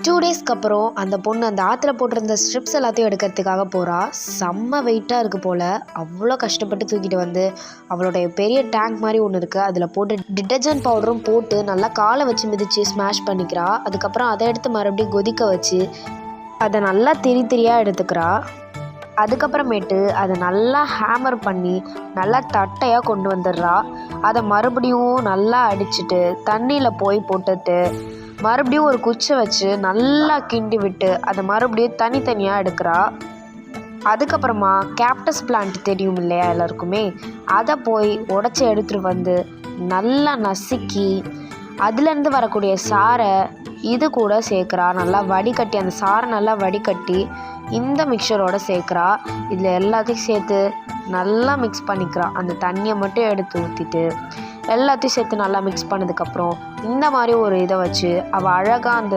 2 டேஸ்க்கு அப்புறம் அந்த பொண்ணு அந்த ஆற்றுல போட்டிருந்த ஸ்ட்ரிப்ஸ் எல்லாத்தையும் எடுக்கிறதுக்காக போகிறா. செம்ம வெயிட்டாக இருக்குது போல். அவ்வளோ கஷ்டப்பட்டு தூக்கிட்டு வந்து அவளுடைய பெரிய டேங்க் மாதிரி ஒன்று இருக்குது, அதில் போட்டு டிட்டர்ஜென்ட் பவுடரும் போட்டு நல்லா காலை வச்சு மிதித்து ஸ்மாஷ் பண்ணிக்கிறா. அதுக்கப்புறம் அதை எடுத்து மறுபடியும் கொதிக்க வச்சு அதை நல்லா திரியாக எடுத்துக்கிறா. அதுக்கப்புறமேட்டு அதை நல்லா ஹேமர் பண்ணி நல்லா தட்டையாக கொண்டு வந்துடுறா. அதை மறுபடியும் நல்லா அடிச்சுட்டு தண்ணியில் போய் போட்டுட்டு மறுபடியும் ஒரு குச்சை வச்சு நல்லா கிண்டி விட்டு அதை மறுபடியும் தனித்தனியாக எடுக்கிறா. அதுக்கப்புறமா கேக்டஸ் பிளான்ட் தெரியும் இல்லையா எல்லாருக்குமே, அதை போய் உடச்சி எடுத்துகிட்டு வந்து நல்லா நசுக்கி அதுலேருந்து வரக்கூடிய சாறை இது கூட சேர்க்குறா. நல்லா வடிகட்டி அந்த சாறை நல்லா வடிகட்டி இந்த மிக்சரோடு சேர்க்குறா. இதில் எல்லாத்தையும் சேர்த்து நல்லா மிக்ஸ் பண்ணிக்கிறா. அந்த தண்ணியை மட்டும் எடுத்து ஊற்றிட்டு எல்லாத்தையும் சேர்த்து நல்லா மிக்ஸ் பண்ணதுக்கப்புறம் இந்த மாதிரி ஒரு இதை வச்சு அவள் அழகாக அந்த